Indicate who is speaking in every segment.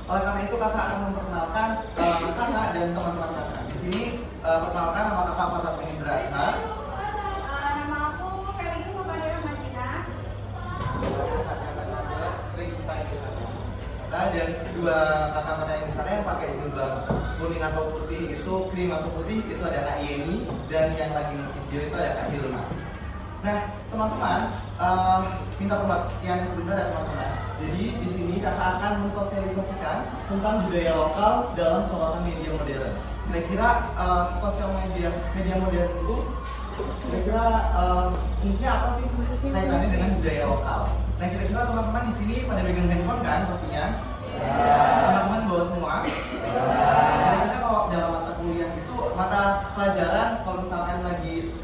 Speaker 1: Oleh karena itu kakak akan memperkenalkan kakak dan teman-teman kakak. Di sini perkenalkan nama kakak Fathad Mahendra Iha.
Speaker 2: Nama aku Felix Mubarak Madina.
Speaker 1: Nah, dan kedua kakak-kakak yang di sana yang pakai jilbab kuning atau putih itu krim atau putih itu ada Kak Yeni, dan yang lagi video itu ada Kak Hilma. Nah, teman-teman, minta perhatian sebentar ya teman-teman. Jadi di sini kakak akan mensosialisasikan tentang budaya lokal dalam sorotan media modern. Kira-kira sosial media modern itu kira-kira fungsinya apa sih kaitannya dengan budaya lokal? Nah, kira-kira teman-teman di sini pada megang handphone kan pastinya? Teman-teman bawa semua? Kira-kira kalau dalam mata kuliah itu mata pelajaran kalau misalkan lagi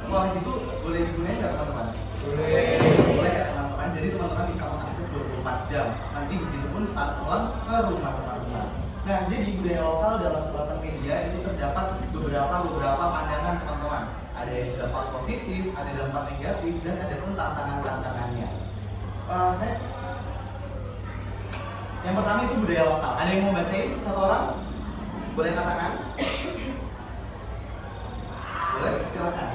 Speaker 1: sekolah gitu boleh digunakan nggak teman-teman? Boleh ya teman-teman. Jadi teman-teman bisa mengakses 24 jam. Nanti begitu pun saat pulang ke rumah teman-teman. Nah, jadi budaya lokal dalam suratan media itu terdapat beberapa pandangan teman-teman. Ada yang dampak positif, ada dampak negatif, dan ada pun tantangannya. Next. Yang pertama itu budaya lokal. Ada yang mau bacain satu orang? Boleh katakan? Boleh, silakan.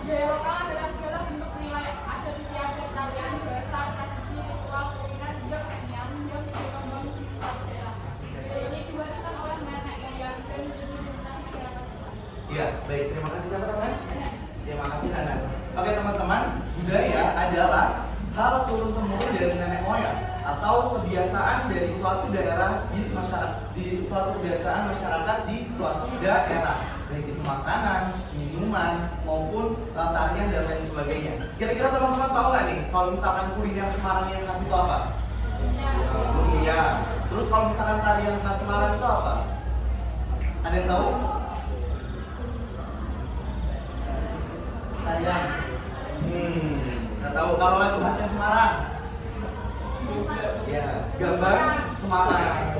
Speaker 2: Budaya lokal adalah segala bentuk nilai adat istiadat tarian, bahasa, tradisi, ritual, kuliner, hingga kesenian yang berkembang di suatu daerah. Budaya ini diwariskan oleh nenek moyang dan menjadi identitas masyarakat setempat.
Speaker 1: Iya, baik. Terima kasih siapa teman? Terima kasih Hanan. Oke teman-teman, budaya adalah hal turun temurun dari nenek moyang atau kebiasaan dari suatu daerah suatu kebiasaan masyarakat di suatu daerah, baik itu makanan, minuman, maupun tarian dan lain sebagainya. Kira-kira teman-teman tahu nggak nih kalau misalkan kuliner Semarang yang khas itu apa? Iya. Terus kalau misalkan tarian khas Semarang itu apa? Ada yang tahu? Tarian. Nggak tahu. Kalau lagu khasnya Semarang? Ya, gambar Semarang.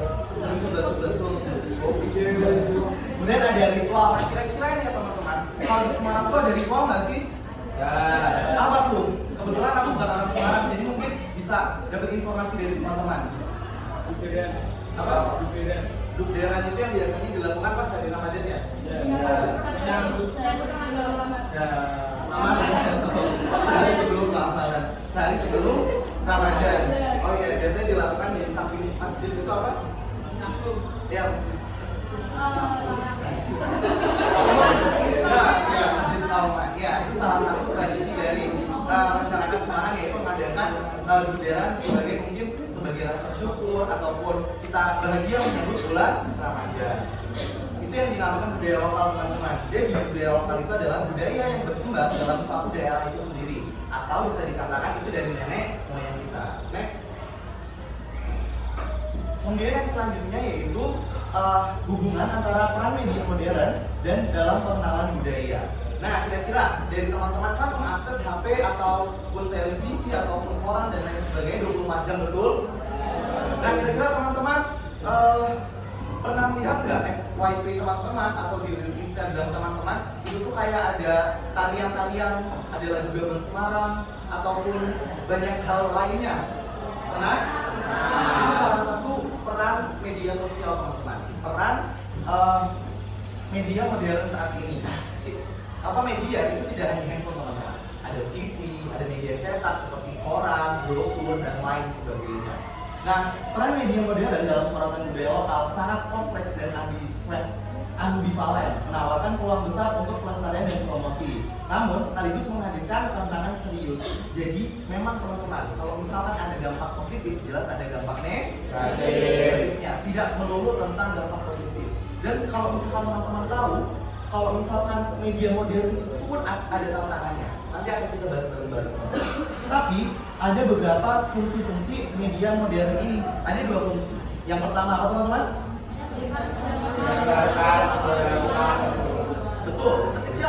Speaker 1: Kemudian ada ritual. Nah, kira-kira ini ya teman-teman. Kalau di Semarang tuh ada ritual nggak sih? Ya. Apa tuh? Kebetulan aku bukan anak Semarang, jadi mungkin bisa dapat informasi dari teman-teman.
Speaker 3: Dukderan.
Speaker 1: Apa?
Speaker 3: Dukderan.
Speaker 1: Dukderan itu yang biasanya dilakukan pas hari Ramadan ya? Sehari sebelum Ramadan. Sehari sebelum Ramadan. Oh iya, biasanya dilakukan di samping masjid itu apa? Ya, masjid. Ya, masjid Kauman. Ya, itu salah satu tradisi dari masyarakat Semarang, yaitu mengadakan dukderan sebagai rasa syukur ataupun kita bahagia menyambut bulan Ramadan. Itu yang dinamakan budaya lokal teman-teman. Jadi budaya lokal itu adalah budaya yang berkembang dalam suatu daerah itu sendiri, atau bisa dikatakan itu dari nenek moyang kita. Next. Kemudian yang selanjutnya yaitu hubungan antara peran media modern dan dalam pengenalan budaya. Nah, kira-kira dari teman-teman kan mengakses HP ataupun televisi ataupun koran dan lain sebagainya 24 jam, betul? Nah, kira-kira teman-teman pernah melihat nggak FYP teman-teman atau di Instagram teman-teman itu tuh kayak ada tarian-tarian, ada lagu Gamelan Semarang ataupun banyak hal lainnya. Pernah? Itu salah satu peran media sosial teman-teman. Peran media modern saat ini. Apa media itu tidak hanya handphone teman-teman. Ada TV, ada media cetak seperti koran, brosur dan lain sebagainya. Nah, peran media modern dalam sorotan budaya lokal sangat kompleks dan ambivalen, menawarkan peluang besar untuk pelestarian dan promosi. Namun, sekaligus menghadirkan tantangan serius. Jadi, memang teman-teman, kalau misalkan ada dampak positif, jelas ada dampak negatifnya. Tidak melulu tentang dampak positif. Dan kalau misalkan teman-teman tahu, kalau misalkan media modern itu pun ada tantangannya. Nanti akan kita bahas bareng-bareng. Tapi ada beberapa fungsi-fungsi media modern ini. Ada dua fungsi. Yang pertama apa teman-teman? Betul. Sekecil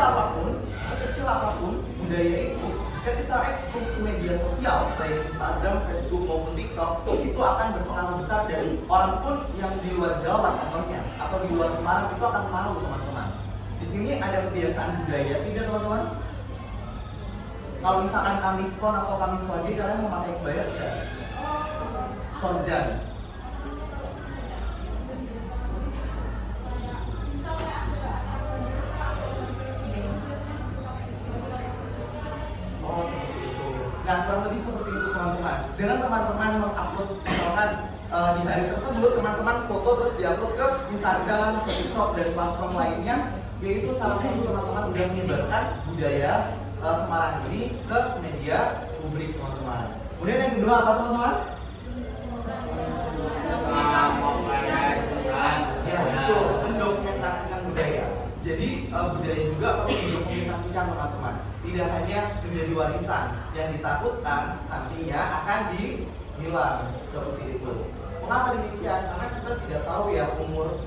Speaker 1: apapun budaya itu, jika kita ekspos ke media sosial, baik Instagram, Facebook maupun TikTok, itu akan berpengaruh besar dan orang pun yang di luar Jawa contohnya atau di luar Semarang itu akan tahu teman-teman. Di sini ada kebiasaan budaya, tidak teman-teman? Kalau misalkan Kamis Pon atau Kamis Wage, kalian mau pakai kebaya tidak? Sorjan. Nah, kurang lebih seperti itu teman-teman. Dengan teman-teman mengupload misalkan di hari tersebut teman-teman foto terus diupload ke Instagram, ke TikTok dan platform lainnya, yaitu salah satu teman-teman udah menyebarkan budaya Semarang ini ke media publik teman-teman. Kemudian yang kedua apa teman-teman? Ya, betul, mendokumentasikan budaya. Jadi budaya juga perlu didokumentasikan teman-teman. Tidak hanya menjadi warisan yang ditakutkan nantinya akan dihilang seperti itu. Mengapa demikian? Karena kita tidak tahu ya umur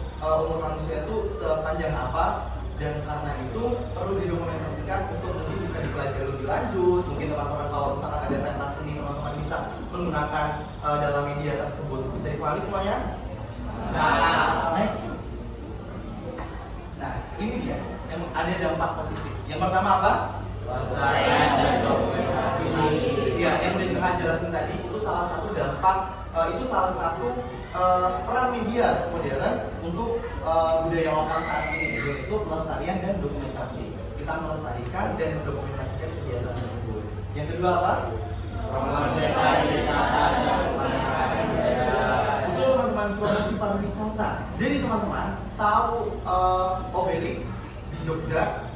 Speaker 1: manusia itu sepanjang apa, dan karena itu perlu didokumentasikan untuk mungkin bisa dipelajari lebih lanjut. Mungkin teman-teman kalau misalkan ada pentas seni, teman-teman bisa menggunakan dalam media tersebut. Bisa dipahami semuanya? Next. Nah, ini dia yang ada dampak positif. Yang pertama apa? Ya, yang udah Johan jelasin tadi itu salah satu dampak, itu salah satu peran media modern untuk budaya lokal saat ini, yaitu pelestarian dan dokumentasi. Kita melestarikan dan mendokumentasikan kegiatan tersebut. Yang kedua apa? Promosi pariwisata dan pengembangan budaya. Betul teman-teman, promosi pariwisata. Jadi teman-teman tahu Obelix di Jogja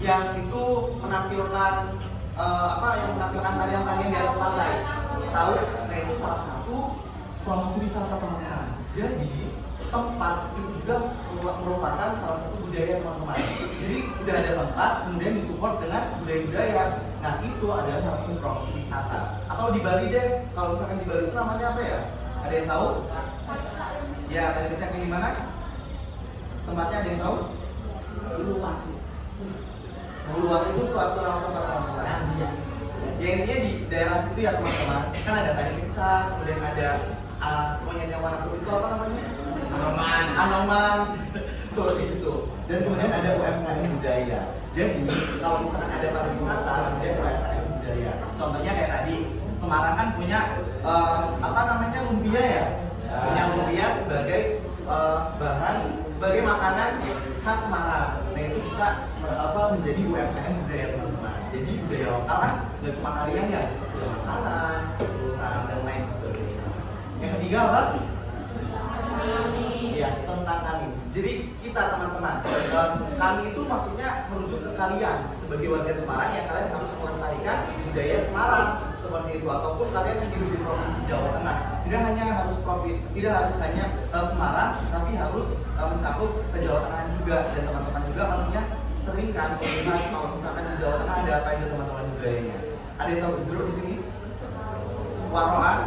Speaker 1: yang itu menampilkan yang menampilkan tarian-tarian di atas pantai. Tahu? Nah, itu salah satu promosi wisata teman-teman. Jadi tempat itu juga merupakan salah satu budaya teman-teman. Jadi udah ada tempat, kemudian disupport dengan budaya-budaya. Nah, itu adalah salah satu promosi wisata. Atau di Bali deh, kalau misalkan di Bali itu namanya apa ya? Ada yang tahu? Ya, tadi dicek di mana? Tempatnya ada yang tahu? Buluan itu suatu nama tempat teman-teman. Ya intinya di daerah situ ya teman-teman. Kan ada tadi kecak, kemudian ada monyet yang warna putih itu apa namanya? Anoman. Tuh itu. Dan kemudian ada UMKM budaya. Jadi kalau misalkan ada pariwisata, kemudian UMKM budaya. Contohnya kayak tadi Semarang kan punya lumpia ya. Punya lumpia sebagai bahan, sebagai makanan khas Semarang. Nah itu bisa menjadi UMKM budaya teman-teman. Jadi budaya lokal kan nggak cuma tarian ya, makanan, perusahaan dan lain sebagainya. Yang ketiga apa? Ya, tentang kami. Jadi kita teman-teman, kami itu maksudnya merujuk ke kalian sebagai warga Semarang yang kalian harus melestarikan budaya Semarang seperti itu, ataupun kalian yang hidup di provinsi Jawa Tengah. Tidak hanya harus Semarang, tapi harus mencakup ke Jawa Tengah juga. Dan teman-teman juga maksudnya sering kan melihat kalau misalkan di Jawa Tengah ada apa aja teman-teman budayanya. Ada yang tahu Gedruk di sini? Waroan?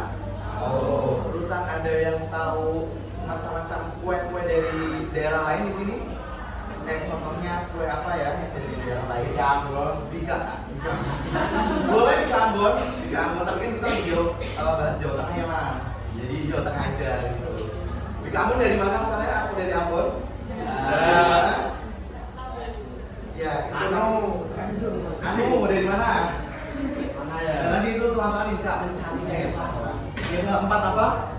Speaker 1: Terusan ada yang tahu macam-macam kue-kue dari daerah lain di sini? Kayak contohnya kue apa ya yang dari daerah lain? Bika. Boleh Bika Ambon, tapi kan kita bahas Jawa Tengah ya mas. Jadi Jawa Tengah aja gitu. Bika Ambon dari mana asalnya? Aku dari Ambon. Dari mana? Ya, Anu dari mana? Ya? Dan nanti itu teman-teman bisa mencarinya ya. Yang keempat apa?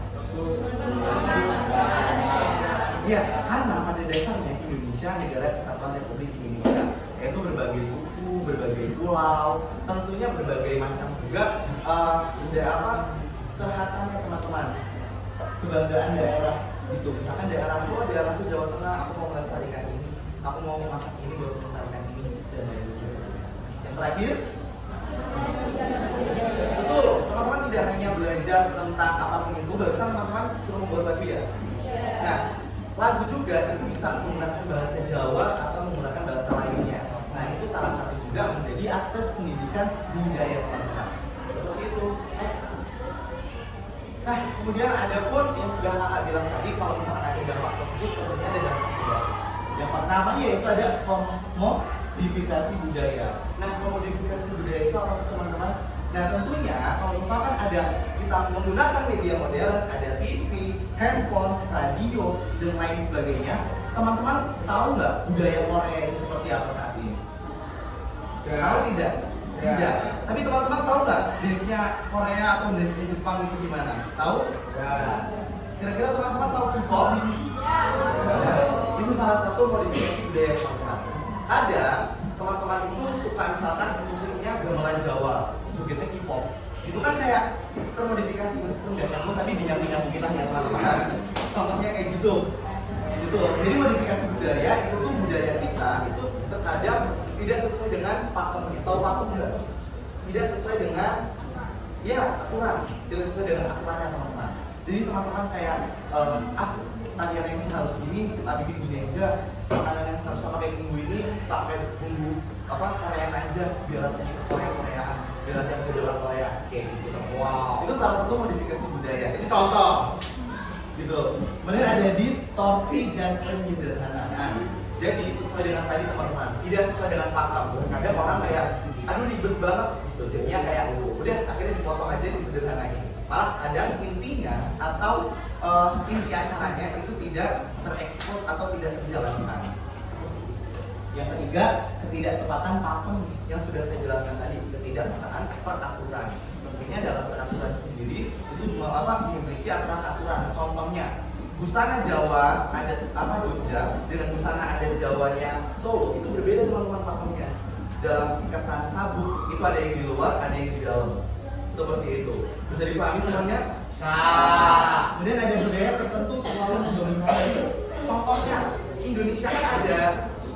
Speaker 1: Ya, karena pada dasarnya Indonesia negara kesatuan Republik Indonesia, yaitu berbagai suku, berbagai pulau, tentunya berbagai macam juga kekhasannya teman-teman, kebanggaan daerah gitu. Misalkan daerahku Jawa Tengah, aku mau melestarikan ini, aku mau masak ini buat melestarikan ini dan lain sebagainya. Yang terakhir, betul, teman-teman tidak hanya belajar tentang apapun itu, barusan teman-teman suruh membuat lagu ya. Nah, lagu juga itu bisa menggunakan bahasa Jawa atau menggunakan bahasa lainnya. Nah, itu salah satu juga menjadi akses pendidikan budaya teman-teman. Seperti itu. Next. Nah, kemudian ada pun yang sudah kakak bilang tadi, kalau misalkan ada dampak positif, tentunya ada dampak negatif. Yang pertama yaitu ada komodifikasi budaya. Nah, komodifikasi budaya itu apa sih teman-teman? Nah, tentunya kalau misalkan ada kita menggunakan media modern, ada TV, handphone, radio, dan lain sebagainya, teman-teman tahu nggak budaya Korea itu seperti apa saat ini? Tahu tidak? Tidak. Tapi teman-teman tahu nggak dance-nya Korea atau dance-nya Jepang itu gimana? Tahu? Kira-kira teman-teman tahu K-pop? Itu salah satu modifikasi budaya teman-teman. Ada teman-teman itu suka misalkan musiknya gamelan Jawa, jogetnya K-pop. Itu kan kayak termodifikasi meskipun nggak nyambung tapi dinyambung-nyambungin lah ya teman-teman. Contohnya kayak gitu. Gitu. Jadi modifikasi budaya itu tuh budaya kita itu terkadang tidak sesuai dengan pakem kita, pakem enggak? Tidak sesuai dengan ya aturan, tidak sesuai dengan aturannya teman-teman. Jadi teman-teman kayak tarian yang seharusnya ini kita bikin gini aja, makanan yang seharusnya pakai bumbu ini pakai bumbu tarian aja biar rasanya Korea-Koreaan, biar rasanya jadi orang Korea kayak gitu. Wow. Itu salah satu modifikasi budaya. Itu contoh. Gitu. Kemudian ada distorsi dan penyederhanaan. Jadi sesuai dengan tadi teman-teman, tidak sesuai dengan pakem. Kadang orang kayak, aduh ribet banget, gitu. Jadinya kayak, udah akhirnya dipotong aja disederhanain. Malah kadang intinya atau inti acaranya itu tidak terekspos atau tidak terjalankan. Yang ketiga, ketidaktepatan pakem yang sudah saya jelaskan tadi, ketidakpataan peraturan. Tentunya dalam peraturan sendiri itu memiliki aturan-aturan. Contohnya, busana Jawa adat Jogja dengan busana adat Jawanya Solo itu berbeda teman-teman pakemnya. Dalam ikatan sabuk itu ada yang di luar, ada yang di dalam. Seperti itu. Bisa dipahami semuanya? Kemudian ada budaya tertentu terlalu mendominasi. Contohnya, Indonesia kan ada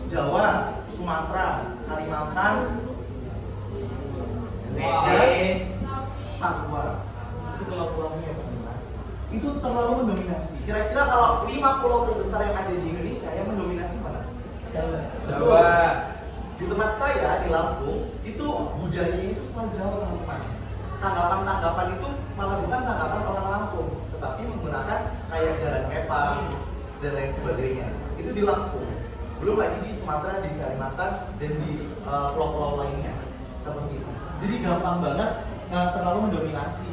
Speaker 1: Jawa, Sumatera, Kalimantan, Papua. Itu pulau-pulaunya ya teman-teman. Itu terlalu mendominasi. Kira-kira kalau 5 pulau terbesar yang ada di Indonesia yang mendominasi mana? Jawa. Di tempat saya di Lampung itu budayanya itu selalu Jawa teman-teman. Tanggapan-tanggapan itu malah bukan tanggapan orang Lampung, tetapi menggunakan kayak jalan kepang dan lain sebagainya. Itu di Lampung. Belum lagi di Sumatera, di Kalimantan dan di pulau-pulau lainnya. Seperti itu. Jadi gampang banget terlalu mendominasi.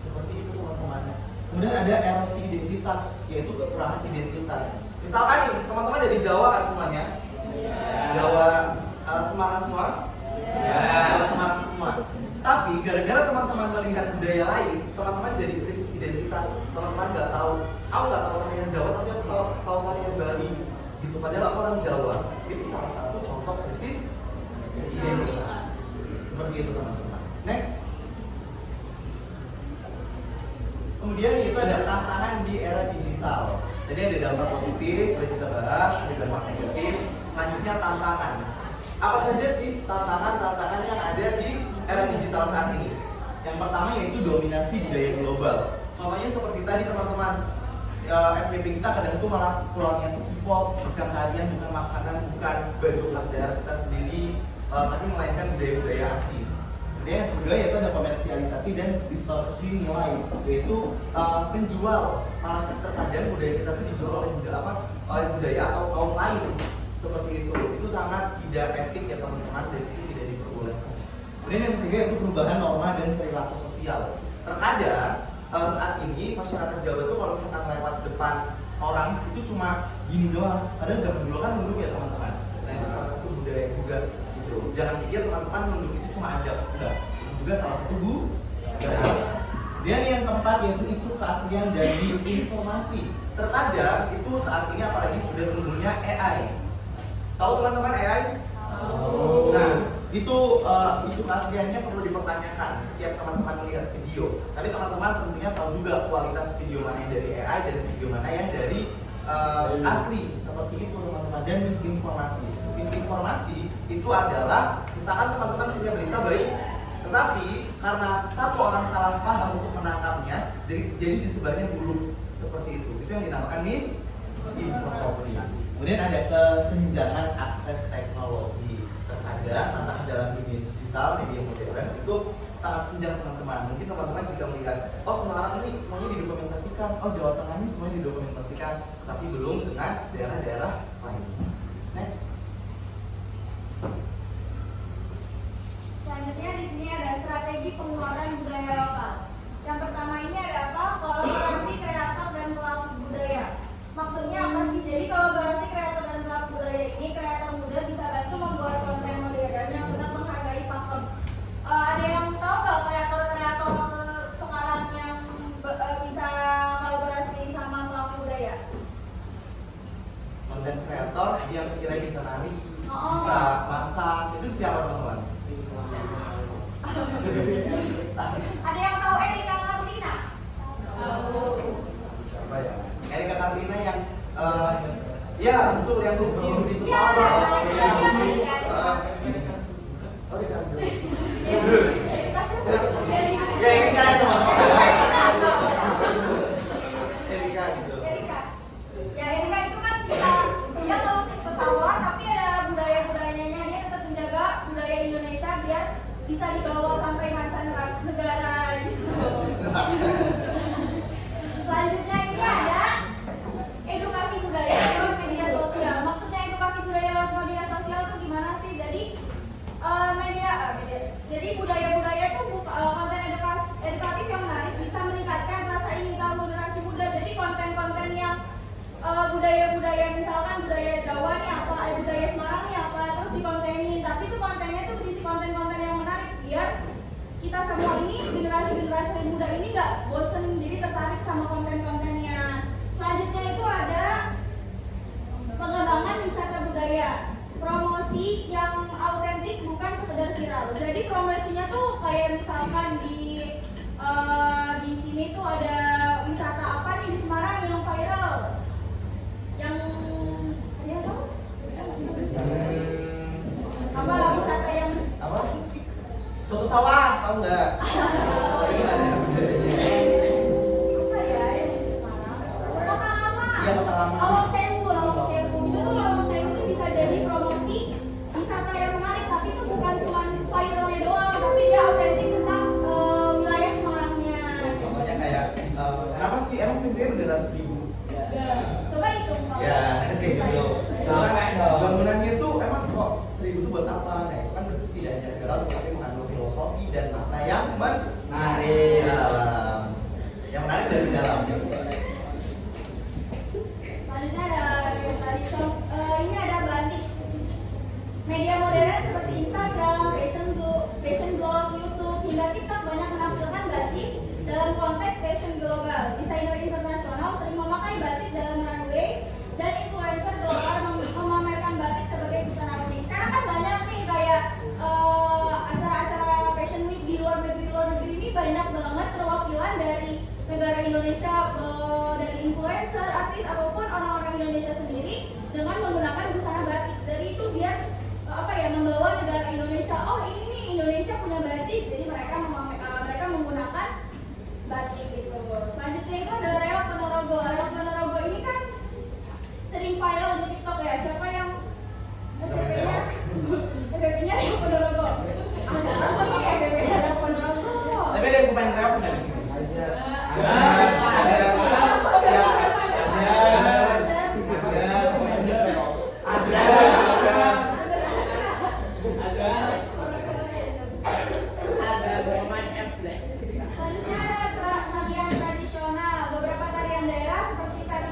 Speaker 1: Seperti itu teman-teman. Kemudian ada erosi identitas, yaitu kekurangan identitas. Misalkan nih, teman-teman dari Jawa kan semuanya? Jawa Semarang semua? Jawa Semarang semua. Tapi gara-gara teman-teman melihat budaya lain, teman-teman jadi krisis identitas. Teman-teman nggak tahu, aku nggak tahu tarian Jawa, tapi aku tahu tarian Bali. Gitu. Padahal aku orang Jawa. Itu salah satu contoh krisis identitas. Seperti itu teman-teman. Next. Kemudian itu ada tantangan di era digital. Jadi ada dampak positif, boleh kita bahas, ada dampak negatif. Selanjutnya tantangan. Apa saja sih tantangan-tantangan yang ada di era digital saat ini? Yang pertama yaitu dominasi budaya global. Contohnya seperti tadi teman-teman, FYP kita kadang itu malah pulangnya itu K-pop, bukan tarian, bukan makanan, bukan baju khas daerah kita sendiri, tapi melainkan budaya-budaya asing. Kemudian yang kedua yaitu ada komersialisasi dan distorsi nilai, yaitu penjual. Malah terkadang budaya kita itu dijual oleh budaya atau kaum lain. Seperti itu sangat tidak etik ya teman-teman, dan itu tidak diperbolehkan. Kemudian yang ketiga yaitu perubahan norma dan perilaku sosial. Terkadang saat ini masyarakat Jawa itu kalau misalkan lewat depan orang itu cuma gini doang. Padahal zaman dulu kan nunduk ya teman-teman. Nah itu salah satu budaya juga. Gitu. Jangan pikir teman-teman nunduk itu cuma adab, enggak. Itu juga salah satu budaya. Dan yang keempat yaitu isu keaslian dari informasi. Terkadang itu saat ini apalagi sudah tumbuhnya AI. Tahu teman-teman AI? Nah, itu isu keasliannya perlu dipertanyakan setiap teman-teman melihat video. Tapi teman-teman tentunya tahu juga kualitas video mana yang dari AI dan video mana yang dari asli. Seperti itu teman-teman. Dan misinformasi. Misinformasi itu adalah misalkan teman-teman punya berita baik, tetapi karena satu orang salah paham untuk menangkapnya, jadi disebarnya buruk. Seperti itu. Itu yang dinamakan misinformasi. Kemudian ada kesenjangan akses teknologi. Terkadang anak dalam dunia digital, media modern itu sangat senjang teman-teman. Mungkin teman-teman jika melihat, oh Semarang ini semuanya didokumentasikan, oh Jawa Tengah ini semuanya didokumentasikan, tapi belum dengan daerah-daerah lain. Next.
Speaker 2: Selanjutnya di sini ada strategi pengeluaran budaya lokal. Yang pertama ini ada apa? Kolaborasi kreator dan pelaku budaya. Maksudnya apa sih? Jadi kolaborasi kreator dan pelaku budaya ini, kreator muda bisa bantu membuat konten modern yang tetap menghargai pakem. Ada yang tahu nggak kreator-kreator sekarang yang bisa kolaborasi sama pelaku budaya?
Speaker 1: Konten kreator yang sekiranya bisa nari, bisa masak, itu siapa teman-teman?
Speaker 3: Ada yang tahu Erika Karlina?
Speaker 1: Siapa ya? Erika Karlina yang ya betul yang lukis di pesawat. Oh, Erika. Ya Erika itu Erika gitu.
Speaker 3: Erika. Ya Erika itu kan dia melukis pesawat tapi ada budaya-budayanya, dia tetap menjaga budaya Indonesia biar bisa dibawa sampai mancanegara gitu. Selanjutnya ini ada edukasi budaya lewat media sosial. Maksudnya edukasi budaya lewat media sosial itu gimana sih? Jadi budaya-budaya itu konten edukatif yang menarik bisa meningkatkan rasa ingin tahu generasi muda. Jadi konten-konten yang budaya-budaya misalkan budaya Jawa nih apa, budaya Semarang nih apa, terus dikontenin. Tapi itu kontennya itu berisi konten-konten yang menarik biar kita semua ini generasi-generasi muda ini nggak bosen, jadi tertarik sama konten-kontennya. Selanjutnya itu ada pengembangan wisata budaya, promosi yang autentik bukan sekedar viral. Jadi promosinya tuh kayak misalkan di sini tuh ada wisata apa nih di Semarang yang viral, yang ada tahu? Apa wisata yang
Speaker 1: Apa? Soto sawah, tahu nggak? Ini ada budayanya.
Speaker 3: apa ya yang di Semarang? Kota Lama.
Speaker 1: Iya, Kota Lama.
Speaker 3: Lawang Sewu. Itu tuh Lawang Sewu tuh bisa jadi promosi wisata yang menarik, tapi itu bukan cuma viralnya doang, tapi dia autentik tentang wilayah Semarangnya.
Speaker 1: Contohnya kayak kenapa sih emang pintunya beneran 1000?
Speaker 3: Coba hitung.
Speaker 1: Ya, kayak gitu.
Speaker 4: Sampai dong.
Speaker 1: Bangunannya tuh emang kok 1000 itu buat apa? Nah, itu kan berarti tidak hanya viral, tapi mengandung filosofi dan makna yang
Speaker 4: Menarik.
Speaker 1: dalam. Yang menarik dari dalam.
Speaker 3: Selanjutnya ada yang tadi ini ada batik. Media modern seperti Instagram, fashion blog, YouTube, hingga TikTok banyak menampilkan batik dalam konteks fashion global. Desainer internasional sering memakai batik dalam runway dan influencer global memamerkan batik sebagai busana unik. Sekarang kan banyak nih kayak acara-acara fashion week di luar negeri ini banyak banget perwakilan dari negara Indonesia, dari influencer, artis ataupun orang-orang Indonesia sendiri dengan menggunakan busana batik. Jadi itu biar membawa negara Indonesia. Oh ini nih Indonesia punya batik, jadi mereka menggunakan batik gitu. Selanjutnya itu ada reok Ponorogo. Reok Ponorogo ini kan sering viral di TikTok ya. Siapa yang FVP-nya? FVP-nya reok Ponorogo. Ada apa nih FVP-nya reok Ponorogo?
Speaker 1: Tapi ada yang pemain reok nggak di sini?
Speaker 3: Selanjutnya ada tarian tradisional. Beberapa tarian daerah seperti tari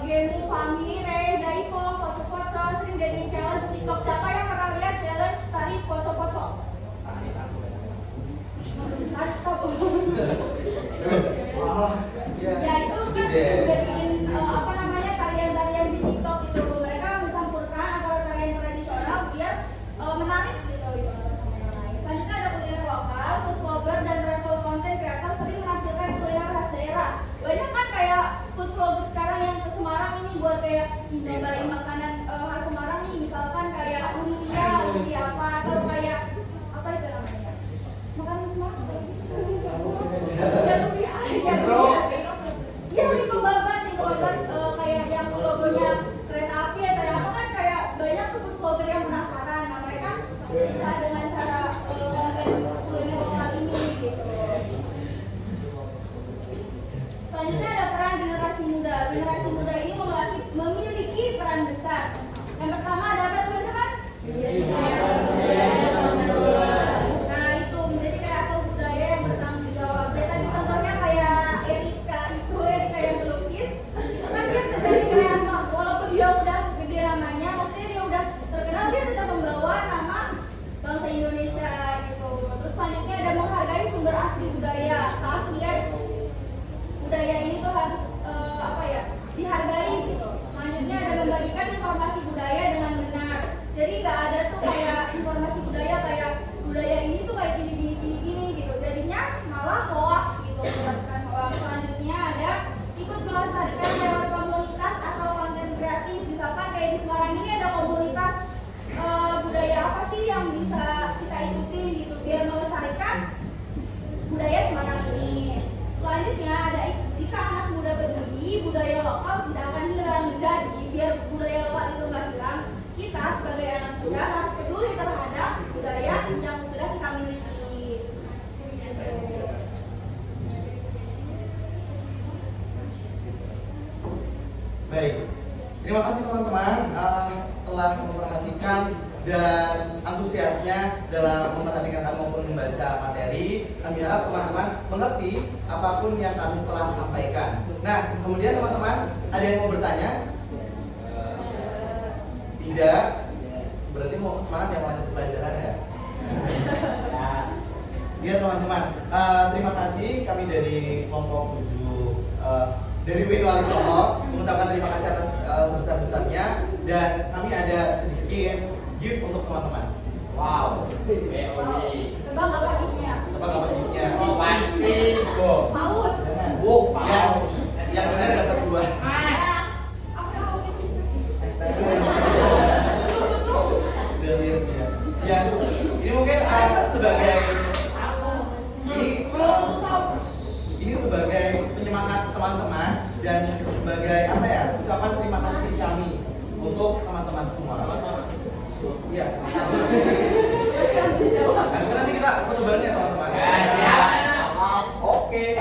Speaker 3: Gemu, Fami, Re, Daiko, Poco-Poco sering jadi challenge di TikTok. Siapa yang pernah lihat challenge tari Poco-Poco? Ya itu kan jadiin tarian-tarian di TikTok itu. Mereka mencampurkan antara tarian tradisional biar menarik gitu. Selanjutnya ada kuliner lokal.
Speaker 1: Terima kasih teman-teman telah memperhatikan dan antusiasnya dalam memperhatikan kami maupun membaca materi. Kami harap teman-teman mengerti apapun yang kami telah sampaikan. Nah, kemudian teman-teman ada yang mau bertanya? Tidak? Berarti mau semangat yang lanjut pelajaran ya? Iya teman-teman, terima kasih kami dari kelompok 7 dari WIN Wali Songo mengucapkan terima kasih atas sebesar-besarnya, dan kami ada sedikit gift untuk teman-teman.
Speaker 4: Wow.
Speaker 3: Tebak apa giftnya?
Speaker 1: Tebak apa giftnya?
Speaker 4: Oh, pasti. Go.
Speaker 3: Paus.
Speaker 1: Yang benar dapat 2. Udah lihat ya. Ya, ini mungkin sebagai ini sebagai penyemangat teman-teman dan sebagai apa ya, ucapan terima kasih kami untuk teman-teman semua. Iya. Nanti kita foto bareng ya teman-teman. Oke.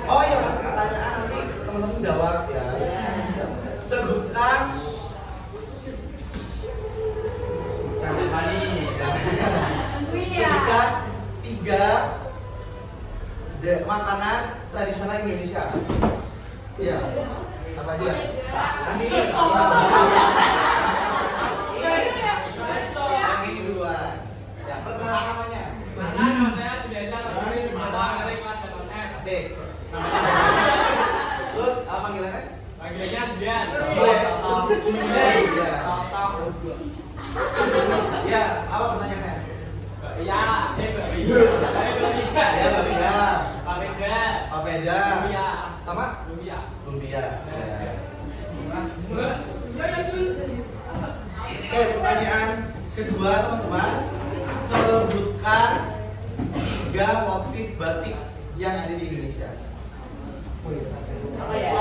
Speaker 1: Oh iya, kasih pertanyaan nanti teman-teman jawab ya. Sebutkan sebutkan 3 makanan tradisional Indonesia. Iya. Apa aja? Nanti yang ini duluan. Ya, perkenalan namanya. Asik. Namanya. Terus panggilannya?
Speaker 4: Panggilannya Zian.
Speaker 1: Ya, apa pertanyaannya?
Speaker 4: Iya,
Speaker 1: Ya, Babida. Papeda.
Speaker 4: Lumpia.
Speaker 1: Sama? Lumpia. Ya. Oke, pertanyaan kedua teman-teman. Sebutkan 3 motif batik yang ada di Indonesia.
Speaker 4: Apa ya?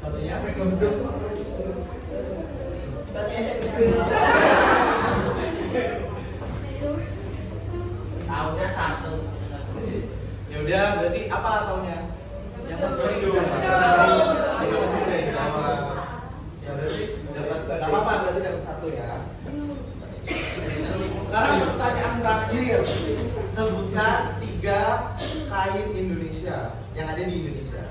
Speaker 1: Satunya
Speaker 4: Tahunnya 1.
Speaker 1: ya udah, berarti apa tahunnya? Yang satu tadi dulu. Ya berarti dapat, nggak apa-apa, berarti dapat 1 ya. Sekarang pertanyaan terakhir. Sebutkan 3 kain Indonesia yang ada di Indonesia.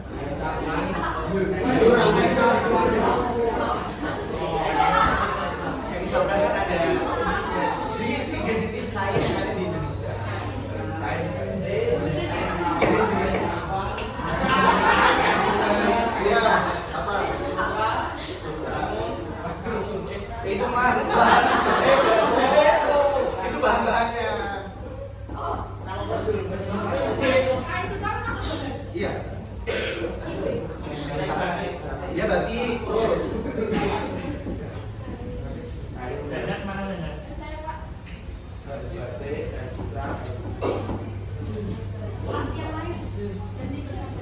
Speaker 1: Misalkan kan ada 3 jenis kain yang ada di Indonesia. Iya, apa? Itu mah bahan. Itu bahan-bahannya. Iya. Ya berarti terus.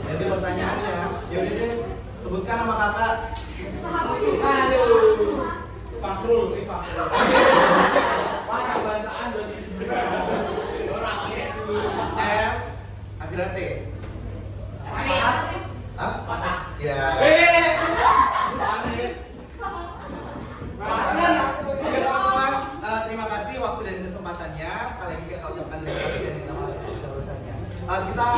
Speaker 1: Jadi pertanyaannya, yaudah deh, sebutkan nama kakak. Fakrul, Fakrul.
Speaker 4: Mana bacaan berarti?
Speaker 1: F, akhirnya T. Hah? Ya. Oke teman-teman, terima kasih waktu dan kesempatannya. Sekali lagi kita ucapkan terima kasih dan minta maaf sebesar-besarnya. Kita